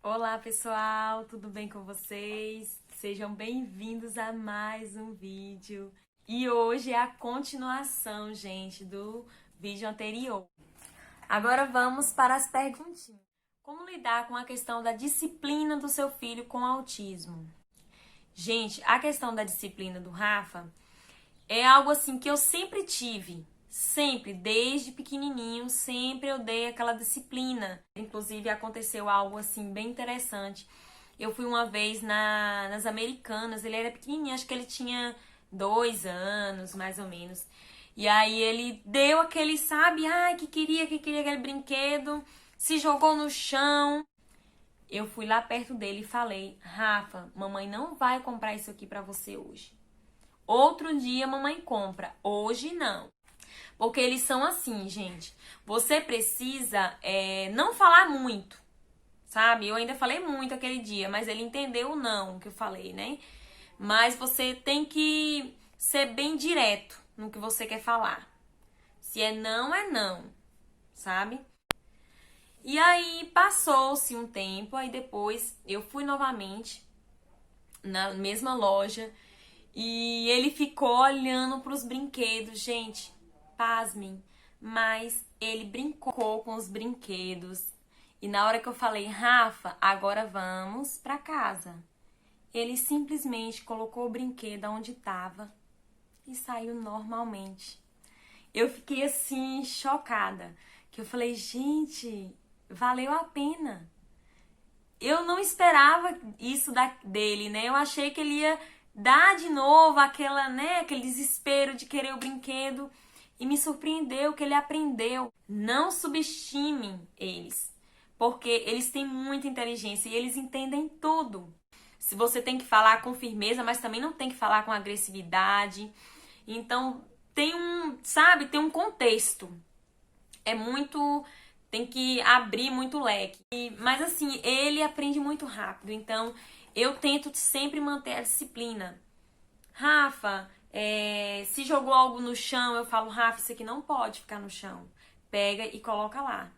Olá, pessoal, tudo bem com vocês? Sejam bem-vindos a mais um vídeo. E hoje é a continuação, gente, do vídeo anterior. Agora vamos para as perguntinhas. Como lidar com a questão da disciplina do seu filho com autismo? Gente, a questão da disciplina do Rafa é algo assim que eu sempre tive. Sempre, desde pequenininho, sempre eu dei aquela disciplina. Inclusive, aconteceu algo assim bem interessante. Eu fui uma vez nas Americanas, ele era pequenininho, acho que ele tinha 2 anos, mais ou menos. E aí ele deu aquele, sabe, ai, que queria aquele brinquedo, se jogou no chão. Eu fui lá perto dele e falei, Rafa, mamãe não vai comprar isso aqui pra você hoje. Outro dia mamãe compra, hoje não. Porque eles são assim, gente. Você precisa não falar muito, sabe? Eu ainda falei muito aquele dia, mas ele entendeu o não que eu falei, né? Mas você tem que ser bem direto no que você quer falar. Se é não, sabe? E aí passou-se um tempo, aí depois eu fui novamente na mesma loja e ele ficou olhando para os brinquedos, gente. Pasmem, mas ele brincou com os brinquedos. E na hora que eu falei, Rafa, agora vamos para casa. Ele simplesmente colocou o brinquedo onde estava e saiu normalmente. Eu fiquei assim, chocada. Que eu falei, gente, valeu a pena. Eu não esperava isso dele, né? Eu achei que ele ia dar de novo aquele desespero de querer o brinquedo. E me surpreendeu que ele aprendeu. Não subestimem eles, porque eles têm muita inteligência e eles entendem tudo. Se você tem que falar com firmeza, mas também não tem que falar com agressividade. Então, tem um contexto. É muito, tem que abrir muito leque. Mas assim, ele aprende muito rápido. Então, eu tento sempre manter a disciplina. Rafa, se jogou algo no chão, eu falo, Rafa, isso aqui não pode ficar no chão. Pega e coloca lá.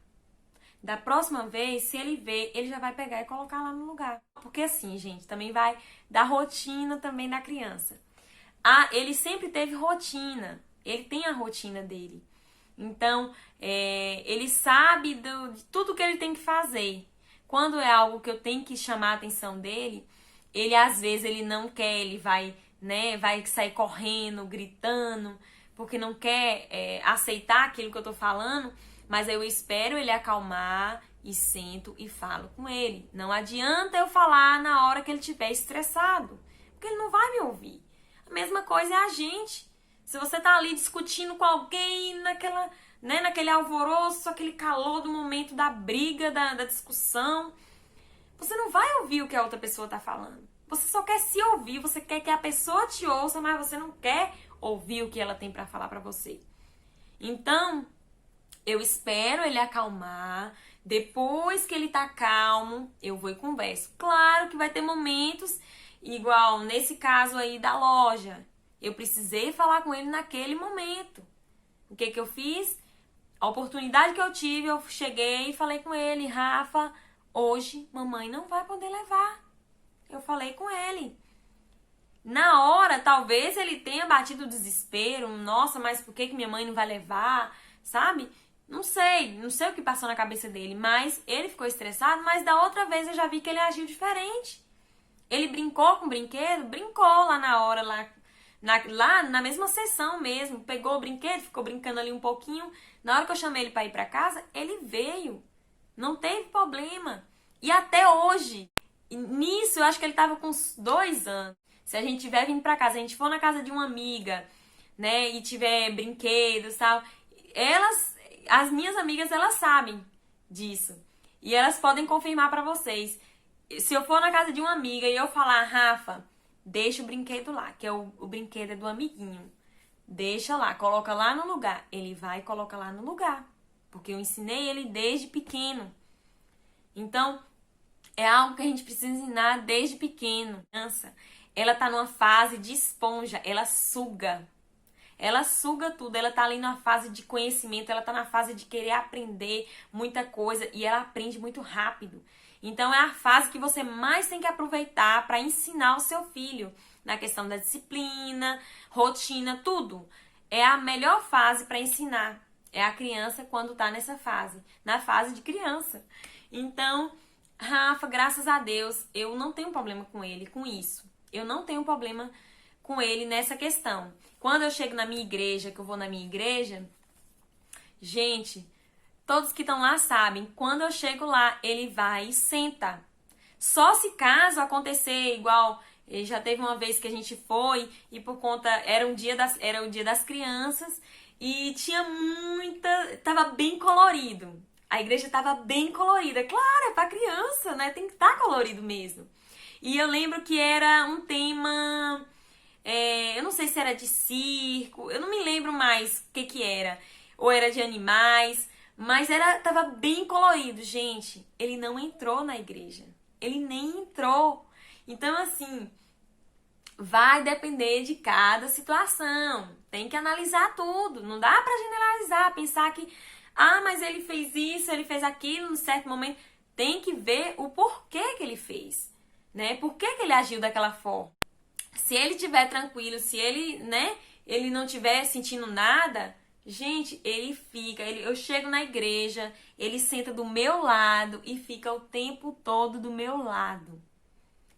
Da próxima vez, se ele ver, ele já vai pegar e colocar lá no lugar. Porque assim, gente, também vai da rotina também da criança. Ah, ele sempre teve rotina. Ele tem a rotina dele. Então, ele sabe de tudo que ele tem que fazer. Quando é algo que eu tenho que chamar a atenção dele, ele às vezes ele não quer, ele vai, né, vai sair correndo, gritando, porque não quer aceitar aquilo que eu tô falando, mas eu espero ele acalmar e sento e falo com ele. Não adianta eu falar na hora que ele estiver estressado, porque ele não vai me ouvir. A mesma coisa é a gente. Se você tá ali discutindo com alguém naquele alvoroço, aquele calor do momento da briga, da discussão, você não vai ouvir o que a outra pessoa tá falando. Você só quer se ouvir, você quer que a pessoa te ouça, mas você não quer ouvir o que ela tem pra falar pra você. Então, eu espero ele acalmar. Depois que ele tá calmo, eu vou e converso. Claro que vai ter momentos, igual nesse caso aí da loja. Eu precisei falar com ele naquele momento. O que eu fiz? A oportunidade que eu tive, eu cheguei e falei com ele, Rafa, hoje mamãe não vai poder levar. Eu falei com ele. Na hora, talvez ele tenha batido o desespero, nossa, mas por que minha mãe não vai levar, sabe? Não sei o que passou na cabeça dele, mas ele ficou estressado, mas da outra vez eu já vi que ele agiu diferente. Ele brincou com o brinquedo? Brincou lá na hora, lá na mesma sessão mesmo. Pegou o brinquedo, ficou brincando ali um pouquinho. Na hora que eu chamei ele pra ir pra casa, ele veio. Não teve problema. E até hoje, nisso eu acho que ele tava com uns 2 anos. Se a gente tiver vindo pra casa, a gente for na casa de uma amiga, né, e tiver brinquedos e tal, as minhas amigas, elas sabem disso. E elas podem confirmar pra vocês. Se eu for na casa de uma amiga e eu falar, Rafa, deixa o brinquedo lá, que é o brinquedo é do amiguinho. Deixa lá, coloca lá no lugar. Ele vai e coloca lá no lugar. Porque eu ensinei ele desde pequeno. Então, é algo que a gente precisa ensinar desde pequeno. Criança, ela tá numa fase de esponja, ela suga. Ela suga tudo, ela tá ali na fase de conhecimento, ela tá na fase de querer aprender muita coisa e ela aprende muito rápido. Então é a fase que você mais tem que aproveitar para ensinar o seu filho na questão da disciplina, rotina, tudo. É a melhor fase para ensinar. É a criança quando tá nessa fase, na fase de criança. Então, Rafa, graças a Deus, eu não tenho problema com ele, com isso. Eu não tenho problema com ele nessa questão. Quando eu chego na minha igreja, que eu vou na minha igreja, gente, todos que estão lá sabem, quando eu chego lá, ele vai e senta. Só se caso acontecer igual, já teve uma vez que a gente foi e por conta, era o dia das crianças e tinha tava bem colorido. A igreja tava bem colorida. Claro, é pra criança, né? Tem que estar colorido mesmo. E eu lembro que era um tema, eu não sei se era de circo, eu não me lembro mais o que era. Ou era de animais, mas tava bem colorido, gente. Ele não entrou na igreja. Ele nem entrou. Então, assim, vai depender de cada situação. Tem que analisar tudo. Não dá pra generalizar, pensar que, mas ele fez isso, ele fez aquilo, num certo momento. Tem que ver o porquê que ele fez, né? Por que ele agiu daquela forma. Se ele estiver tranquilo, se ele, né, ele não estiver sentindo nada, gente, ele fica, eu chego na igreja, ele senta do meu lado e fica o tempo todo do meu lado.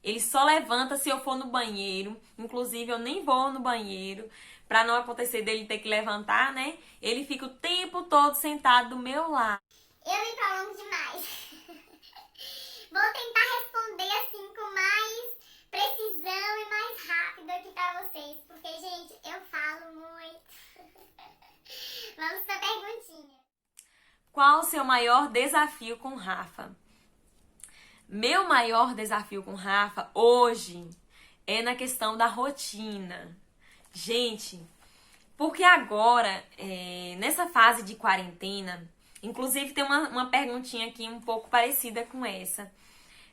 Ele só levanta se eu for no banheiro, inclusive eu nem vou no banheiro, pra não acontecer dele ter que levantar, né? Ele fica o tempo todo sentado do meu lado. Eu me prolongo demais. Vou tentar responder assim com mais precisão e mais rápido aqui pra vocês, porque, gente, eu falo muito. Vamos pra perguntinha. Qual o seu maior desafio com Rafa? Meu maior desafio com Rafa hoje é na questão da rotina. Gente, porque agora, nessa fase de quarentena, inclusive tem uma perguntinha aqui um pouco parecida com essa,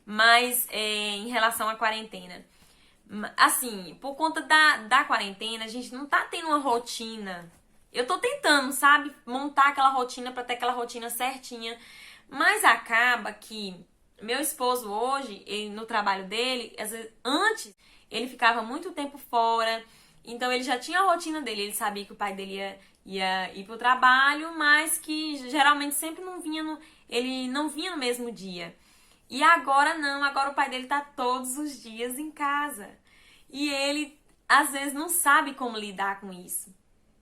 mas em relação à quarentena. Assim, por conta da quarentena, a gente não tá tendo uma rotina. Eu tô tentando, sabe, montar aquela rotina pra ter aquela rotina certinha, mas acaba que meu esposo hoje, no trabalho dele, às vezes, antes ele ficava muito tempo fora, então ele já tinha a rotina dele, ele sabia que o pai dele ia ir pro trabalho, mas que geralmente sempre ele não vinha no mesmo dia. E agora não, agora o pai dele tá todos os dias em casa. E ele, às vezes, não sabe como lidar com isso,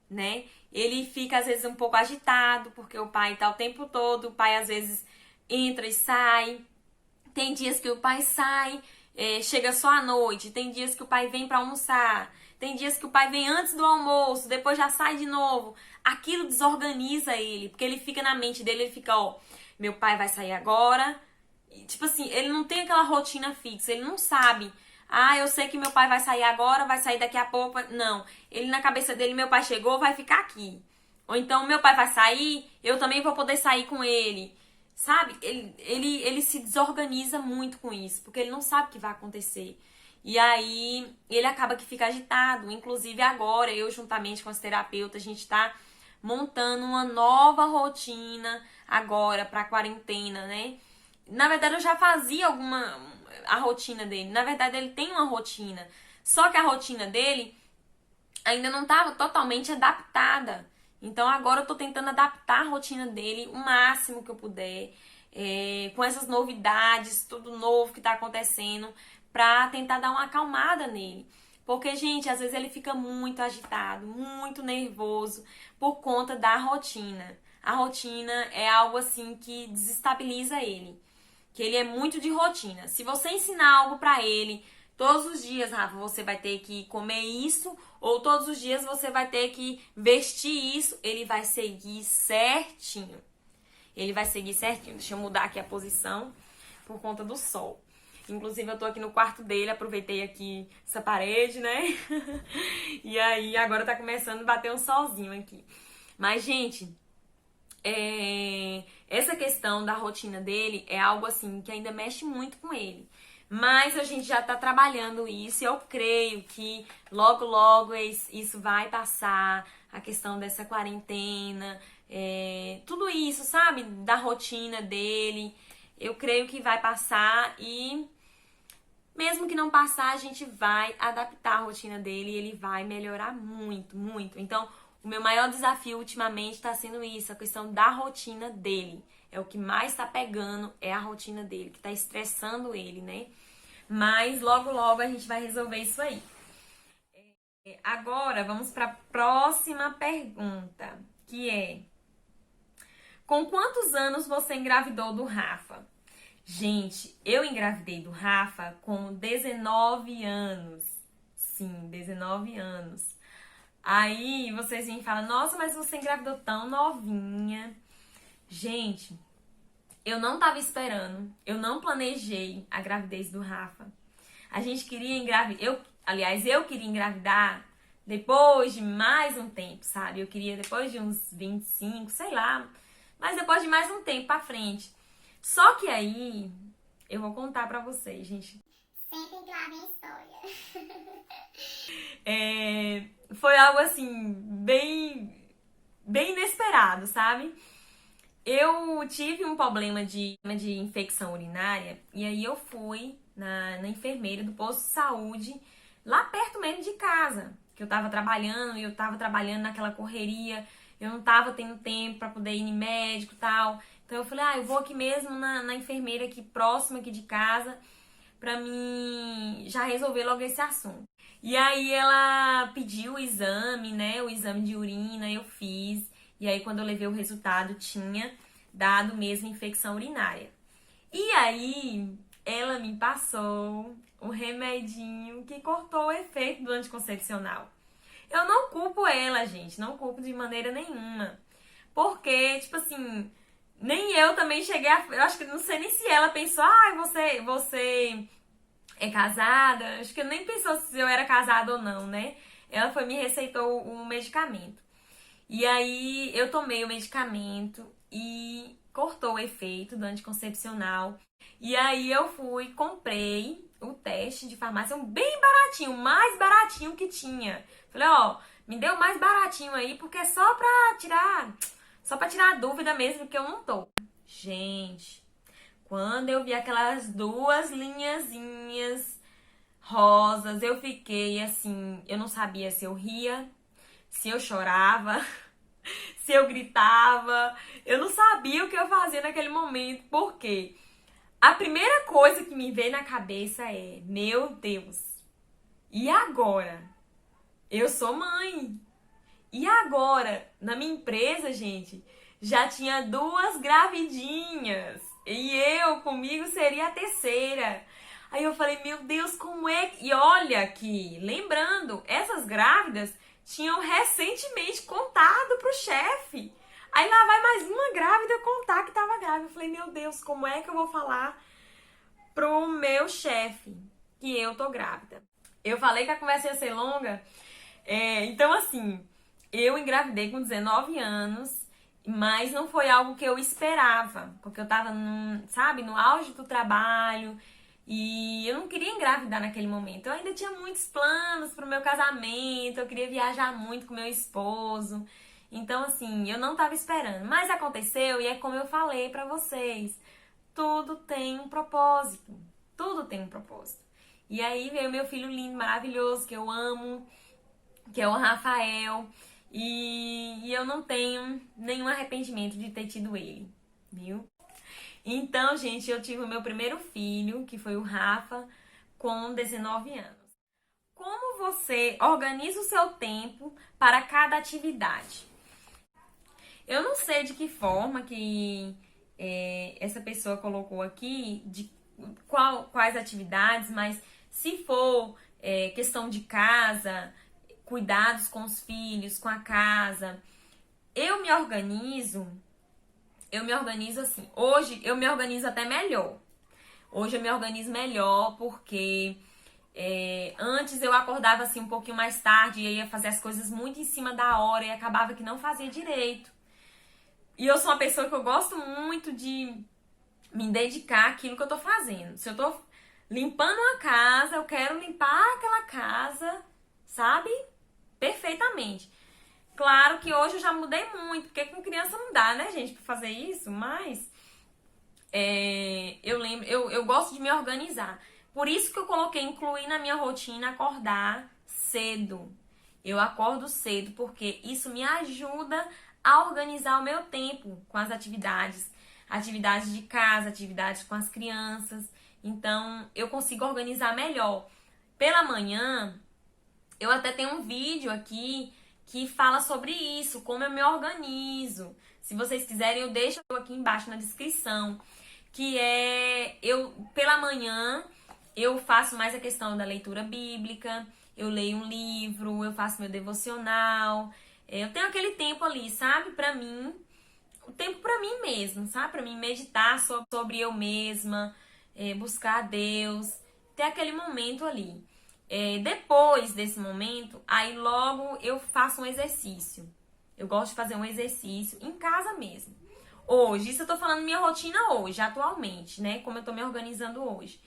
né? Ele fica, às vezes, um pouco agitado, porque o pai tá o tempo todo, o pai, às vezes, entra e sai. Tem dias que o pai sai, chega só à noite. Tem dias que o pai vem pra almoçar. Tem dias que o pai vem antes do almoço, depois já sai de novo. Aquilo desorganiza ele, porque ele fica na mente dele, ele fica, meu pai vai sair agora. E, tipo assim, ele não tem aquela rotina fixa, ele não sabe. Eu sei que meu pai vai sair agora, vai sair daqui a pouco. Não, ele na cabeça dele, meu pai chegou, vai ficar aqui. Ou então, meu pai vai sair, eu também vou poder sair com ele. Sabe? Ele se desorganiza muito com isso, porque ele não sabe o que vai acontecer. E aí, ele acaba que fica agitado. Inclusive, agora, eu juntamente com as terapeutas, a gente tá montando uma nova rotina agora pra quarentena, né? Na verdade, eu já fazia a rotina dele. Na verdade, ele tem uma rotina. Só que a rotina dele ainda não estava totalmente adaptada. Então, agora eu tô tentando adaptar a rotina dele o máximo que eu puder. Com essas novidades, tudo novo que tá acontecendo, pra tentar dar uma acalmada nele. Porque, gente, às vezes ele fica muito agitado, muito nervoso por conta da rotina. A rotina é algo assim que desestabiliza ele. Que ele é muito de rotina. Se você ensinar algo pra ele, todos os dias, Rafa, você vai ter que comer isso, ou todos os dias você vai ter que vestir isso, ele vai seguir certinho. Ele vai seguir certinho. Deixa eu mudar aqui a posição por conta do sol. Inclusive, eu tô aqui no quarto dele, aproveitei aqui essa parede, né? E aí, agora tá começando a bater um solzinho aqui. Mas, gente, essa questão da rotina dele é algo assim que ainda mexe muito com ele. Mas a gente já tá trabalhando isso e eu creio que logo, logo isso vai passar. A questão dessa quarentena, tudo isso, sabe? Da rotina dele. eu creio que vai passar e mesmo que não passar, a gente vai adaptar a rotina dele e ele vai melhorar muito, muito. Então, o meu maior desafio ultimamente está sendo isso, a questão da rotina dele. É o que mais está pegando, é a rotina dele, que está estressando ele, né? Mas logo, logo a gente vai resolver isso aí. Agora, vamos para a próxima pergunta, que é: com quantos anos você engravidou do Rafa? Gente, eu engravidei do Rafa com 19 anos. Sim, 19 anos. Aí vocês vêm e falam: nossa, mas você engravidou tão novinha. Gente, eu não tava esperando, eu não planejei a gravidez do Rafa. A gente queria engravidar, eu queria engravidar depois de mais um tempo, sabe? Eu queria depois de uns 25, sei lá, mas depois de mais um tempo pra frente. Só que aí, eu vou contar pra vocês, gente. Sempre claro em história. Foi algo assim, bem inesperado, sabe? Eu tive um problema de infecção urinária e aí eu fui na enfermeira do posto de saúde, lá perto mesmo de casa, que eu tava trabalhando e eu tava trabalhando naquela correria, eu não tava tendo tempo pra poder ir em médico e tal. Então eu falei, eu vou aqui mesmo na enfermeira aqui próxima aqui de casa pra mim já resolver logo esse assunto. E aí ela pediu o exame, né, o exame de urina, eu fiz. E aí, quando eu levei o resultado, tinha dado mesmo infecção urinária. E aí, ela me passou um remedinho que cortou o efeito do anticoncepcional. Eu não culpo ela, gente, não culpo de maneira nenhuma. Porque, tipo assim, nem eu também cheguei a... Eu acho que não sei nem se ela pensou, você é casada? Acho que nem pensou se eu era casada ou não, né? Ela foi me receitou um medicamento. E aí eu tomei o medicamento e cortou o efeito do anticoncepcional. E aí eu comprei o teste de farmácia, um bem baratinho, mais baratinho que tinha. Falei, me deu mais baratinho aí, porque é só pra tirar a dúvida mesmo que eu não tô. Gente, quando eu vi aquelas duas linhazinhas rosas, eu fiquei assim, eu não sabia se eu ria, se eu chorava, se eu gritava, eu não sabia o que eu fazia naquele momento, porque a primeira coisa que me veio na cabeça é, meu Deus, e agora? Eu sou mãe. E agora? Na minha empresa, gente, já tinha 2 gravidinhas. E eu, comigo, seria a terceira. Aí eu falei, meu Deus, como é? E olha que, lembrando, essas grávidas tinham recentemente contado pro chefe. Aí lá vai mais uma grávida contar que tava grávida. Eu falei, meu Deus, como é que eu vou falar pro meu chefe que eu tô grávida? Eu falei que a conversa ia ser longa. Então, assim, eu engravidei com 19 anos, mas não foi algo que eu esperava, porque eu tava, no auge do trabalho e eu não queria engravidar naquele momento. Eu ainda tinha muitos planos pro meu casamento, eu queria viajar muito com meu esposo. Então, assim, eu não tava esperando. Mas aconteceu e é como eu falei pra vocês, tudo tem um propósito. Tudo tem um propósito. E aí veio meu filho lindo, maravilhoso, que eu amo, que é o Rafael. E eu não tenho nenhum arrependimento de ter tido ele, viu? Então, gente, eu tive o meu primeiro filho, que foi o Rafa, com 19 anos. Como você organiza o seu tempo para cada atividade? Eu não sei de que forma que essa pessoa colocou aqui, de quais atividades, mas se for questão de casa, cuidados com os filhos, com a casa, eu me organizo assim. Hoje eu me organizo até melhor. Hoje eu me organizo melhor porque antes eu acordava assim um pouquinho mais tarde e ia fazer as coisas muito em cima da hora e acabava que não fazia direito. E eu sou uma pessoa que eu gosto muito de me dedicar àquilo que eu tô fazendo. Se eu tô limpando uma casa, eu quero limpar aquela casa, sabe? Perfeitamente. Claro que hoje eu já mudei muito, porque com criança não dá, né, gente, pra fazer isso, mas eu gosto de me organizar. Por isso que eu coloquei incluir na minha rotina acordar cedo. Eu acordo cedo porque isso me ajuda a organizar o meu tempo com as atividades, atividades de casa, atividades com as crianças. Então, eu consigo organizar melhor. Pela manhã, eu até tenho um vídeo aqui que fala sobre isso, como eu me organizo. Se vocês quiserem, eu deixo aqui embaixo na descrição, que é eu pela manhã eu faço mais a questão da leitura bíblica, eu leio um livro, eu faço meu devocional. Eu tenho aquele tempo ali, sabe, pra mim, o tempo pra mim mesmo, sabe, pra mim meditar sobre eu mesma, buscar a Deus, ter aquele momento ali. Depois desse momento, aí logo eu faço um exercício. Eu gosto de fazer um exercício em casa mesmo. Hoje, isso eu tô falando minha rotina hoje, atualmente, né? Como eu tô me organizando hoje.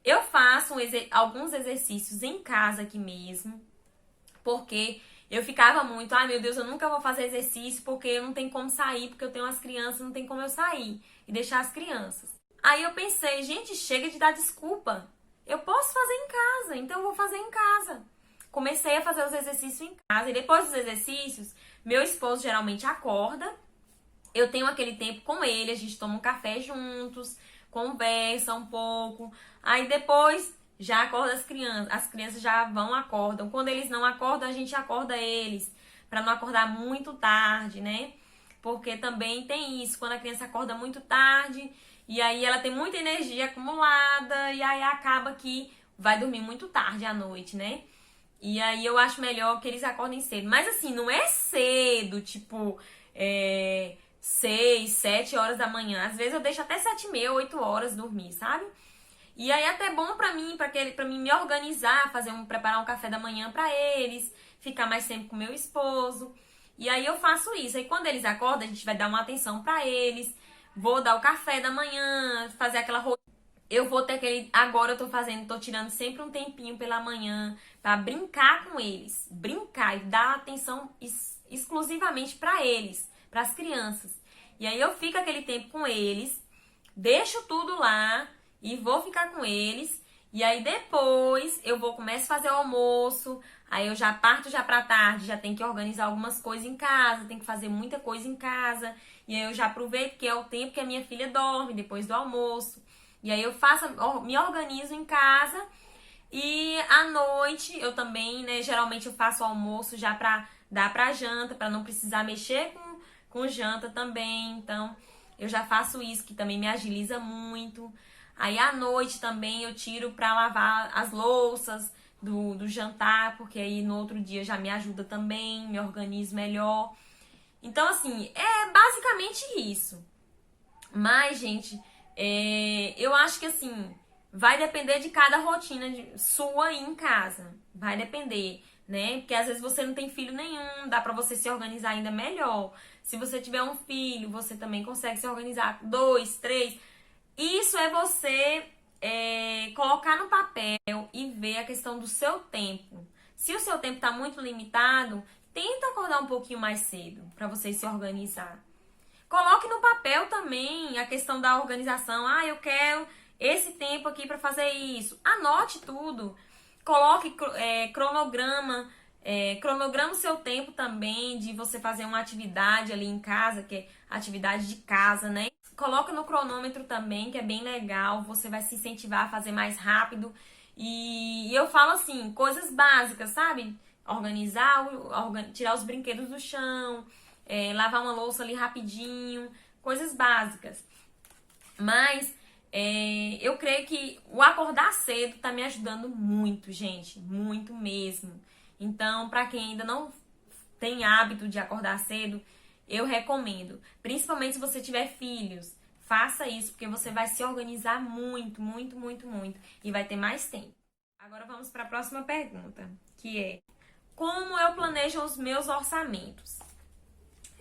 Eu faço alguns exercícios em casa aqui mesmo, porque eu ficava muito, ai meu Deus, eu nunca vou fazer exercício porque eu não tenho como sair, porque eu tenho as crianças, não tem como eu sair e deixar as crianças. Aí eu pensei, gente, chega de dar desculpa. Eu posso fazer em casa, então eu vou fazer em casa. Comecei a fazer os exercícios em casa e depois dos exercícios, meu esposo geralmente acorda. Eu tenho aquele tempo com ele, a gente toma um café juntos, conversa um pouco. Aí depois já acorda as crianças já vão, acordam. Quando eles não acordam, a gente acorda eles, para não acordar muito tarde, né? Porque também tem isso, quando a criança acorda muito tarde, e aí ela tem muita energia acumulada, e aí acaba que vai dormir muito tarde à noite, né? E aí eu acho melhor que eles acordem cedo. Mas assim, não é cedo, tipo, 6, 7 horas da manhã. Às vezes eu deixo até 7h30, 8 horas dormir, sabe? E aí é até bom pra mim, pra mim me organizar, preparar um café da manhã pra eles, ficar mais tempo com meu esposo. E aí eu faço isso. Aí quando eles acordam, a gente vai dar uma atenção pra eles. Vou dar o café da manhã, fazer aquela rotina. Eu vou ter aquele. Agora eu tô tirando sempre um tempinho pela manhã pra brincar com eles. Brincar e dar atenção exclusivamente pra eles, pras crianças. E aí eu fico aquele tempo com eles, deixo tudo lá e vou ficar com eles. E aí depois começo a fazer o almoço. Aí eu já parto já pra tarde, já tenho que organizar algumas coisas em casa, tenho que fazer muita coisa em casa. E aí eu já aproveito que é o tempo que a minha filha dorme depois do almoço. E aí eu me organizo em casa. E à noite eu também, né, geralmente eu faço o almoço já pra dar pra janta, pra não precisar mexer com janta também. Então eu já faço isso, que também me agiliza muito. Aí à noite também eu tiro pra lavar as louças do jantar, porque aí no outro dia já me ajuda também, me organizo melhor. Então, assim, é basicamente isso. Mas, gente, eu acho que, assim, vai depender de cada rotina sua aí em casa. Vai depender, né? Porque às vezes você não tem filho nenhum, dá pra você se organizar ainda melhor. Se você tiver um filho, você também consegue se organizar 2, 3. Isso é você colocar no papel e ver a questão do seu tempo. Se o seu tempo está muito limitado, tenta acordar um pouquinho mais cedo para você se organizar. Coloque no papel também a questão da organização. Ah, eu quero esse tempo aqui para fazer isso. Anote tudo. Coloque cronograma. Cronograma o seu tempo também de você fazer uma atividade ali em casa, que é atividade de casa, né? Coloca no cronômetro também, que é bem legal. Você vai se incentivar a fazer mais rápido. E eu falo assim, coisas básicas, sabe? Organizar, tirar os brinquedos do chão, lavar uma louça ali rapidinho, coisas básicas. Mas eu creio que o acordar cedo tá me ajudando muito, gente. Muito mesmo. Então, pra quem ainda não tem hábito de acordar cedo, eu recomendo. Principalmente se você tiver filhos. Faça isso, porque você vai se organizar muito, muito, muito, muito. E vai ter mais tempo. Agora vamos para a próxima pergunta, que é: como eu planejo os meus orçamentos?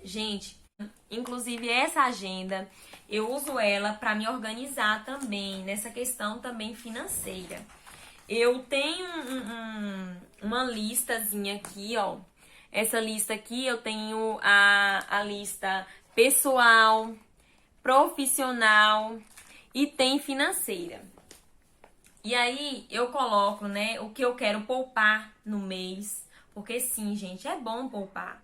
Gente, inclusive essa agenda, eu uso ela para me organizar também, nessa questão também financeira. Eu tenho uma listazinha aqui, ó. Essa lista aqui eu tenho a lista pessoal, profissional, e tem financeira. E aí eu coloco, né, o que eu quero poupar no mês, porque sim, gente, é bom poupar.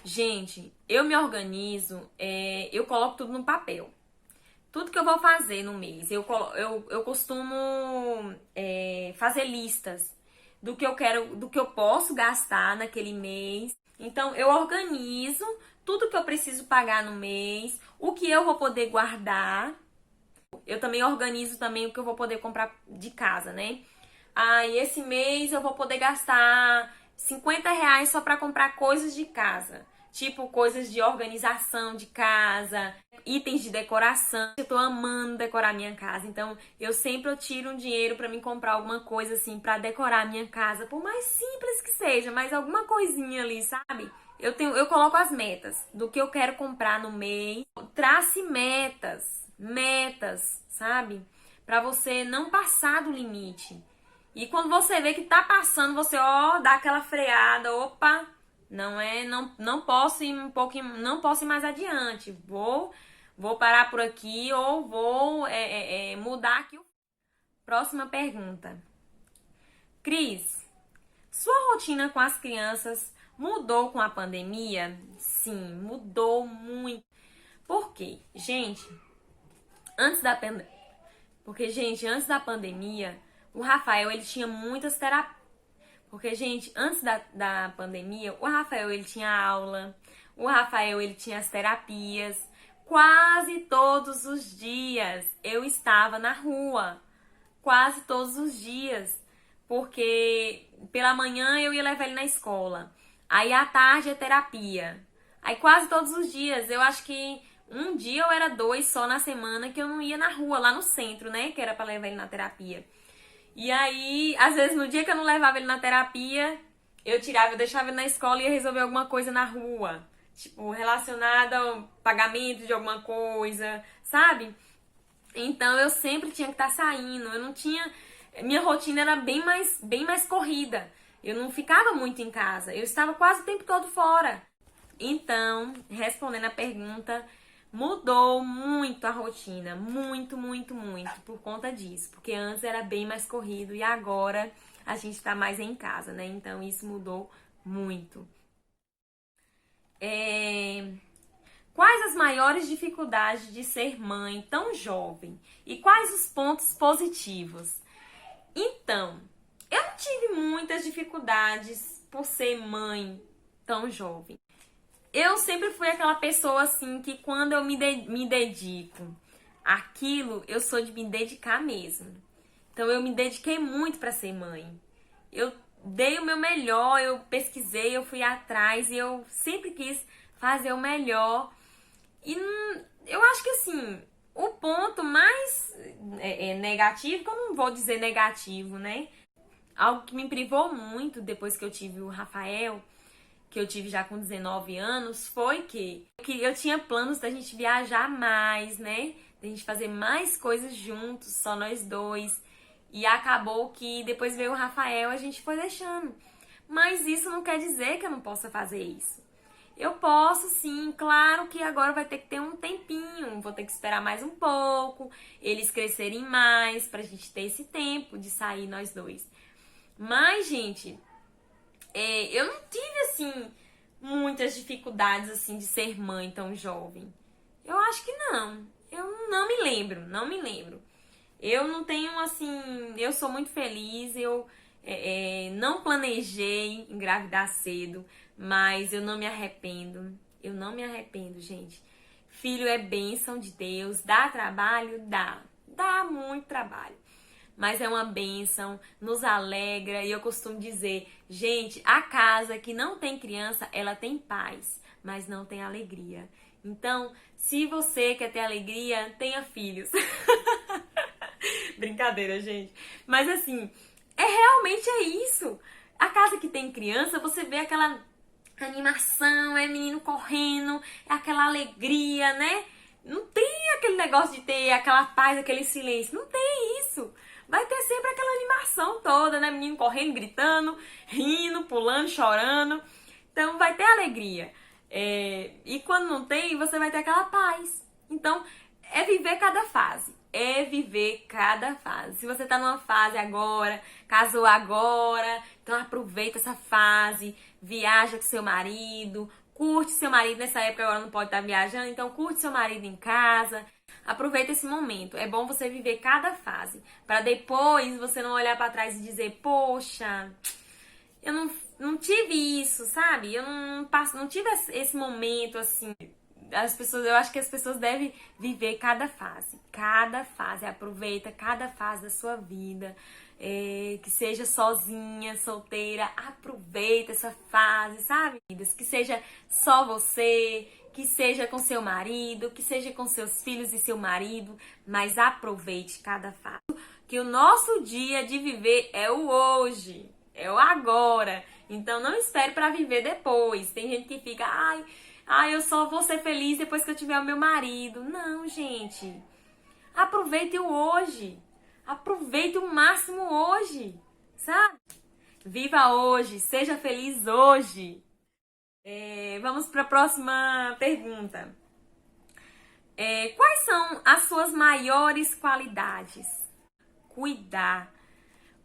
Gente, eu me organizo, eu coloco tudo no papel. Tudo que eu vou fazer no mês, eu costumo fazer listas do que eu quero, do que eu posso gastar naquele mês. Então eu organizo tudo que eu preciso pagar no mês, o que eu vou poder guardar. Eu também organizo também o que eu vou poder comprar de casa, né? Aí esse mês eu vou poder gastar R$ 50 só para comprar coisas de casa. Tipo coisas de organização de casa, itens de decoração. Eu tô amando decorar minha casa, então eu tiro um dinheiro para me comprar alguma coisa assim para decorar a minha casa, por mais simples que seja, mas alguma coisinha ali, sabe? Eu coloco as metas do que eu quero comprar no mês. Trace metas, sabe? Pra você não passar do limite. E quando você vê que tá passando, você dá aquela freada, opa, não posso ir um pouquinho, não posso ir mais adiante. Vou parar por aqui ou vou mudar aqui. Próxima pergunta. Cris, sua rotina com as crianças mudou com a pandemia? Sim, mudou muito. Por quê? Antes da pandemia, o Rafael, ele tinha muitas terapias. Porque, gente, antes da pandemia, o Rafael, ele tinha aula. O Rafael, ele tinha as terapias. Quase todos os dias eu estava na rua. Quase todos os dias. Porque pela manhã eu ia levar ele na escola. Aí à tarde é terapia. Aí quase todos os dias. Eu acho que um dia ou era 2 só na semana que eu não ia na rua, lá no centro, né? Que era pra levar ele na terapia. E aí, às vezes, no dia que eu não levava ele na terapia, eu deixava ele na escola e ia resolver alguma coisa na rua. Tipo, relacionada ao pagamento de alguma coisa, sabe? Então, eu sempre tinha que estar saindo. Eu não tinha... Minha rotina era bem mais corrida. Eu não ficava muito em casa. Eu estava quase o tempo todo fora. Então, respondendo a pergunta, mudou muito a rotina, muito, por conta disso. Porque antes era bem mais corrido e agora a gente tá mais em casa, né? Então isso mudou muito. Quais as maiores dificuldades de ser mãe tão jovem? E quais os pontos positivos? Então, eu não tive muitas dificuldades por ser mãe tão jovem. Eu sempre fui aquela pessoa assim que quando eu me dedico àquilo, eu sou de me dedicar mesmo. Então eu me dediquei muito para ser mãe. Eu dei o meu melhor, eu pesquisei, eu fui atrás e eu sempre quis fazer o melhor. E eu acho que assim, o ponto mais negativo, que eu não vou dizer negativo, né? Algo que me privou muito depois que eu tive o Rafael, que eu tive já com 19 anos, foi que eu tinha planos da gente viajar mais, né? Da gente fazer mais coisas juntos, só nós dois. E acabou que depois veio o Rafael, a gente foi deixando. Mas isso não quer dizer que eu não possa fazer isso. Eu posso sim, claro que agora vai ter que ter um tempinho, vou ter que esperar mais um pouco, eles crescerem mais, pra gente ter esse tempo de sair nós dois. Mas, gente, eu não tive, assim, muitas dificuldades, assim, de ser mãe tão jovem. Eu acho que não. Eu não me lembro. Eu não tenho, assim, eu sou muito feliz, eu não planejei engravidar cedo, mas eu não me arrependo. Eu não me arrependo, gente. Filho é bênção de Deus, dá trabalho? Dá muito trabalho. Mas é uma bênção, nos alegra e eu costumo dizer, gente, a casa que não tem criança, ela tem paz, mas não tem alegria. Então, se você quer ter alegria, tenha filhos. Brincadeira, gente. Mas assim, realmente é isso. A casa que tem criança, você vê aquela animação, é menino correndo, é aquela alegria, né? Não tem aquele negócio de ter aquela paz, aquele silêncio. Não tem isso. Vai ter sempre aquela animação toda, né? Menino correndo, gritando, rindo, pulando, chorando. Então vai ter alegria. E quando não tem, você vai ter aquela paz. Então, é viver cada fase. é viver cada fase. Se você tá numa fase agora, casou agora, então aproveita essa fase, viaja com seu marido, curte seu marido nessa época, agora não pode estar viajando, então curte seu marido em casa. Aproveita esse momento. É bom você viver cada fase, para depois você não olhar para trás e dizer, poxa, eu não tive isso, sabe? Eu não tive esse momento assim. Eu acho que as pessoas devem viver cada fase. Cada fase. Aproveita cada fase da sua vida. Que seja sozinha, solteira. Aproveita essa fase, sabe? Que seja só você, que seja com seu marido, que seja com seus filhos e seu marido. Mas aproveite cada fase. Que o nosso dia de viver é o hoje. É o agora. Então não espere para viver depois. Tem gente que fica, eu só vou ser feliz depois que eu tiver o meu marido. Não, gente. Aproveite o hoje. Aproveite o máximo hoje, sabe? Viva hoje. Seja feliz hoje. Vamos para a próxima pergunta. Quais são as suas maiores qualidades? Cuidar.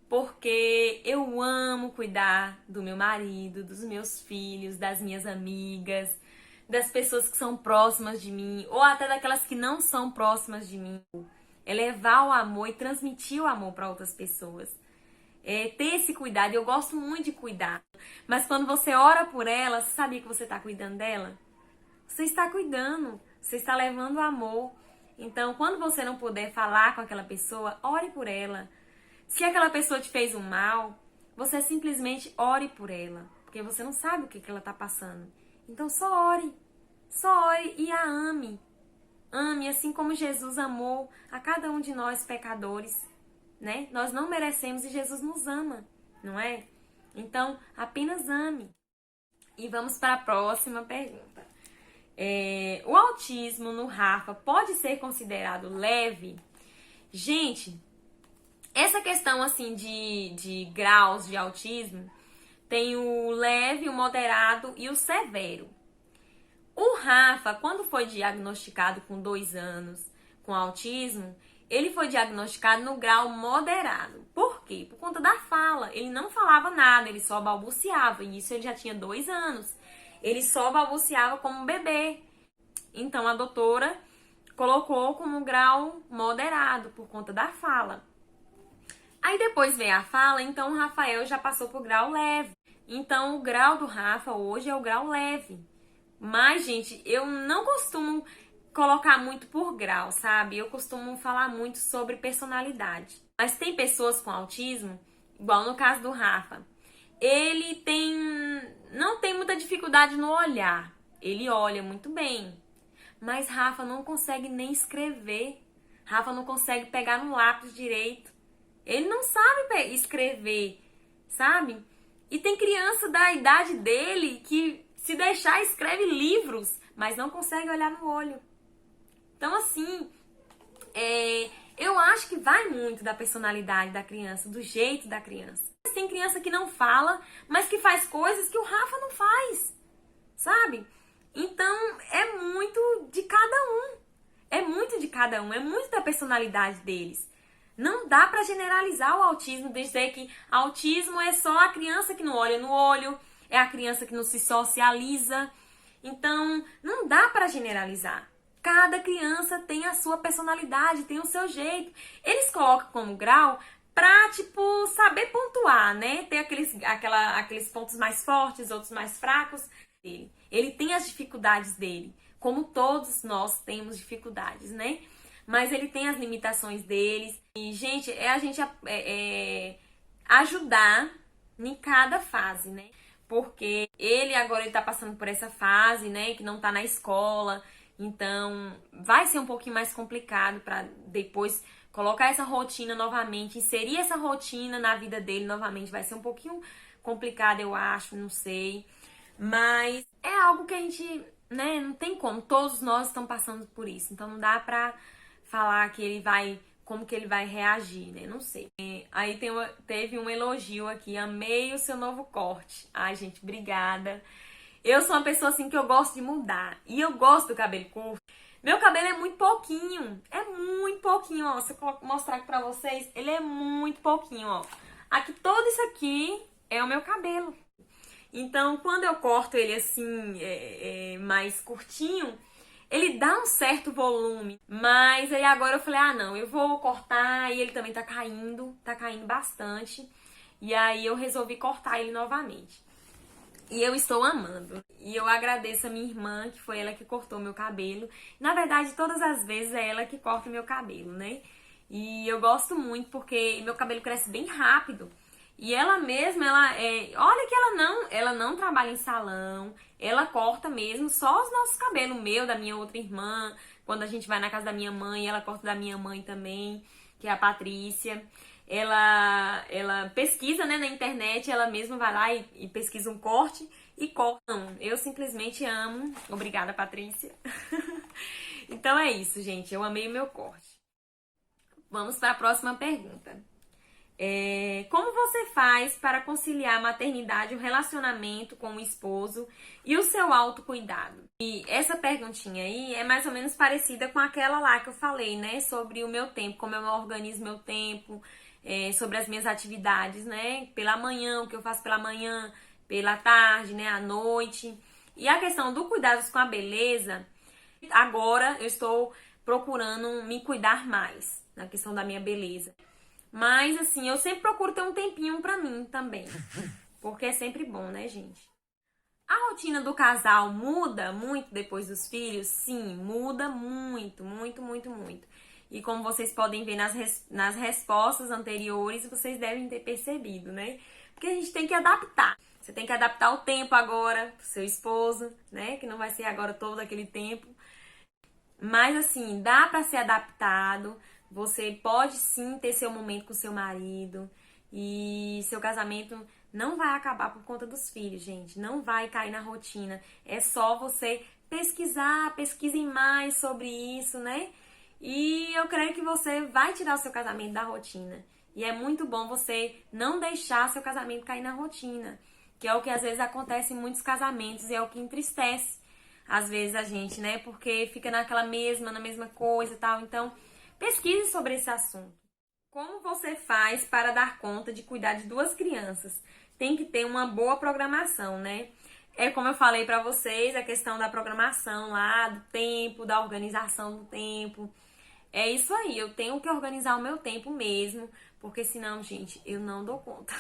Porque eu amo cuidar do meu marido, dos meus filhos, das minhas amigas, das pessoas que são próximas de mim, ou até daquelas que não são próximas de mim. É levar o amor e transmitir o amor para outras pessoas. Ter esse cuidado. Eu gosto muito de cuidar. Mas quando você ora por ela, você sabia que você está cuidando dela? Você está cuidando. Você está levando o amor. Então, quando você não puder falar com aquela pessoa, ore por ela. Se aquela pessoa te fez um mal, você simplesmente ore por ela. Porque você não sabe o que ela está passando. Então só ore. Só ore e a ame. Ame assim como Jesus amou a cada um de nós pecadores. Né? Nós não merecemos e Jesus nos ama. Não é? Então apenas ame. E vamos para a próxima pergunta. O autismo no Rafa pode ser considerado leve? Gente... Essa questão, assim, de graus de autismo, tem o leve, o moderado e o severo. O Rafa, quando foi diagnosticado com 2 anos com autismo, ele foi diagnosticado no grau moderado. Por quê? Por conta da fala. Ele não falava nada, ele só balbuciava. E isso ele já tinha 2 anos. Ele só balbuciava como um bebê. Então, a doutora colocou como grau moderado, por conta da fala. Aí depois veio a fala, então o Rafael já passou pro grau leve. Então o grau do Rafa hoje é o grau leve. Mas, gente, eu não costumo colocar muito por grau, sabe? Eu costumo falar muito sobre personalidade. Mas tem pessoas com autismo, igual no caso do Rafa. Ele não tem muita dificuldade no olhar. Ele olha muito bem. Mas Rafa não consegue nem escrever. Rafa não consegue pegar no lápis direito. Ele não sabe escrever, sabe? E tem criança da idade dele que, se deixar, escreve livros, mas não consegue olhar no olho. Então, assim, eu acho que vai muito da personalidade da criança, do jeito da criança. Tem criança que não fala, mas que faz coisas que o Rafa não faz, sabe? Então, é muito de cada um. É muito de cada um, é muito da personalidade deles. Não dá para generalizar o autismo, dizer que autismo é só a criança que não olha no olho, é a criança que não se socializa. Então, não dá para generalizar. Cada criança tem a sua personalidade, tem o seu jeito. Eles colocam como grau pra, saber pontuar, né? Tem aqueles pontos mais fortes, outros mais fracos. Ele tem as dificuldades dele, como todos nós temos dificuldades, né? Mas ele tem as limitações deles. E, gente, a gente ajudar em cada fase, né? Porque ele tá passando por essa fase, né? Que não tá na escola. Então, vai ser um pouquinho mais complicado para depois colocar essa rotina novamente, inserir essa rotina na vida dele novamente. Vai ser um pouquinho complicado, eu acho, não sei. Mas é algo que a gente, né? Não tem como. Todos nós estamos passando por isso. Então, não dá pra falar que como que ele vai reagir, né? Não sei. Aí teve um elogio aqui. Amei o seu novo corte. Ai, gente, obrigada. Eu sou uma pessoa assim que eu gosto de mudar. E eu gosto do cabelo curto. Meu cabelo é muito pouquinho, ó. Se eu mostrar aqui pra vocês, ele é muito pouquinho, ó. Aqui, todo isso aqui é o meu cabelo. Então, quando eu corto ele assim, mais curtinho, ele dá um certo volume. Mas aí agora eu falei, ah não, eu vou cortar, e ele também tá caindo bastante. E aí eu resolvi cortar ele novamente. E eu estou amando. E eu agradeço a minha irmã, que foi ela que cortou meu cabelo. Na verdade, todas as vezes é ela que corta o meu cabelo, né? E eu gosto muito porque meu cabelo cresce bem rápido. E ela mesma, olha que ela não trabalha em salão. Ela corta mesmo só os nossos cabelos, meu, da minha outra irmã. Quando a gente vai na casa da minha mãe, ela corta da minha mãe também, que é a Patrícia. Ela pesquisa, né, na internet, ela mesma vai lá e pesquisa um corte e corta. Não, eu simplesmente amo. Obrigada, Patrícia. Então é isso, gente. Eu amei o meu corte. Vamos para a próxima pergunta. Como você faz para conciliar a maternidade, o relacionamento com o esposo e o seu autocuidado? E essa perguntinha aí é mais ou menos parecida com aquela lá que eu falei, né? Sobre o meu tempo, como eu organizo meu tempo, sobre as minhas atividades, né? Pela manhã, o que eu faço pela manhã, pela tarde, né? À noite. E a questão do cuidados com a beleza, agora eu estou procurando me cuidar mais na questão da minha beleza. Mas, assim, eu sempre procuro ter um tempinho pra mim também. Porque é sempre bom, né, gente? A rotina do casal muda muito depois dos filhos? Sim, muda muito, muito, muito, muito. E como vocês podem ver nas respostas anteriores, vocês devem ter percebido, né? Porque a gente tem que adaptar. Você tem que adaptar o tempo agora pro seu esposo, né? Que não vai ser agora todo aquele tempo. Mas, assim, dá pra ser adaptado. Você pode sim ter seu momento com seu marido e seu casamento não vai acabar por conta dos filhos, gente. Não vai cair na rotina. É só você pesquisar, pesquisem mais sobre isso, né? E eu creio que você vai tirar o seu casamento da rotina. E é muito bom você não deixar seu casamento cair na rotina, que é o que às vezes acontece em muitos casamentos e é o que entristece às vezes a gente, né? Porque fica na mesma coisa e tal. Então, pesquise sobre esse assunto. Como você faz para dar conta de cuidar de duas crianças? Tem que ter uma boa programação, né? É como eu falei para vocês, a questão da programação lá, do tempo, da organização do tempo. É isso aí, eu tenho que organizar o meu tempo mesmo, porque senão, gente, eu não dou conta.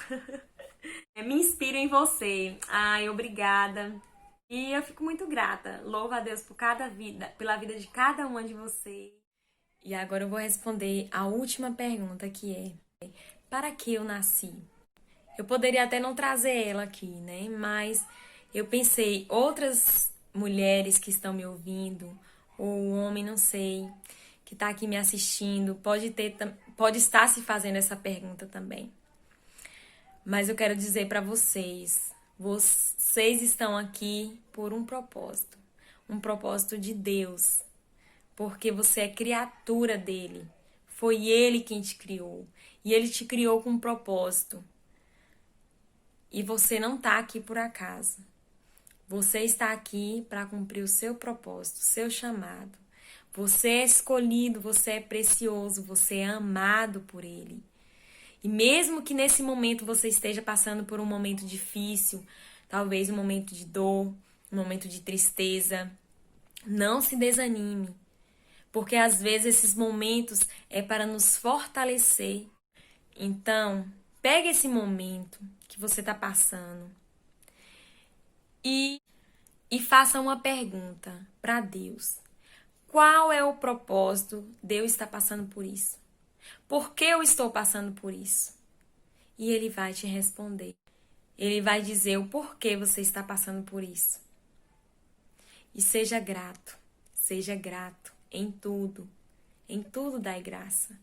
Me inspiro em você. Ai, obrigada. E eu fico muito grata. Louvo a Deus por cada vida, pela vida de cada uma de vocês. E agora eu vou responder a última pergunta, que é: para que eu nasci? Eu poderia até não trazer ela aqui, né? Mas eu pensei, outras mulheres que estão me ouvindo, ou um homem, não sei, que está aqui me assistindo, pode estar se fazendo essa pergunta também. Mas eu quero dizer para vocês estão aqui por um propósito de Deus. Porque você é criatura dele. Foi ele quem te criou. E ele te criou com um propósito. E você não está aqui por acaso. Você está aqui para cumprir o seu propósito, o seu chamado. Você é escolhido, você é precioso, você é amado por ele. E mesmo que nesse momento você esteja passando por um momento difícil, talvez um momento de dor, um momento de tristeza, não se desanime. Porque às vezes esses momentos é para nos fortalecer. Então, pega esse momento que você está passando e faça uma pergunta para Deus. Qual é o propósito de eu estar passando por isso? Por que eu estou passando por isso? E Ele vai te responder. Ele vai dizer o porquê você está passando por isso. E seja grato em tudo dai graça.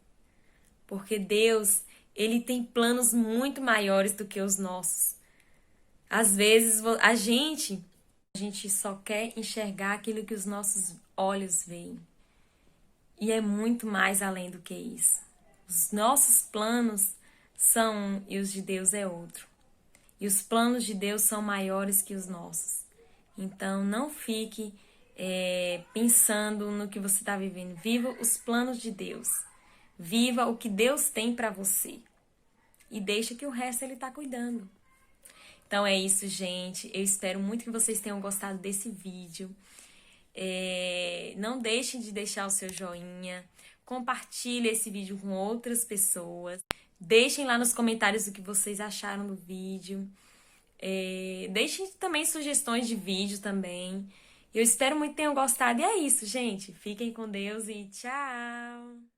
Porque Deus, Ele tem planos muito maiores do que os nossos. Às vezes a gente só quer enxergar aquilo que os nossos olhos veem. E é muito mais além do que isso. Os nossos planos são um e os de Deus é outro. E os planos de Deus são maiores que os nossos. Então não fique pensando no que você está vivendo. Viva os planos de Deus. Viva o que Deus tem para você. E deixa que o resto Ele tá cuidando. Então é isso, gente. Eu espero muito que vocês tenham gostado desse vídeo. Não deixem de deixar o seu joinha. Compartilhe esse vídeo com outras pessoas. Deixem lá nos comentários o que vocês acharam do vídeo. Deixem também sugestões de vídeo também. Eu espero muito que tenham gostado. E é isso, gente. Fiquem com Deus e tchau!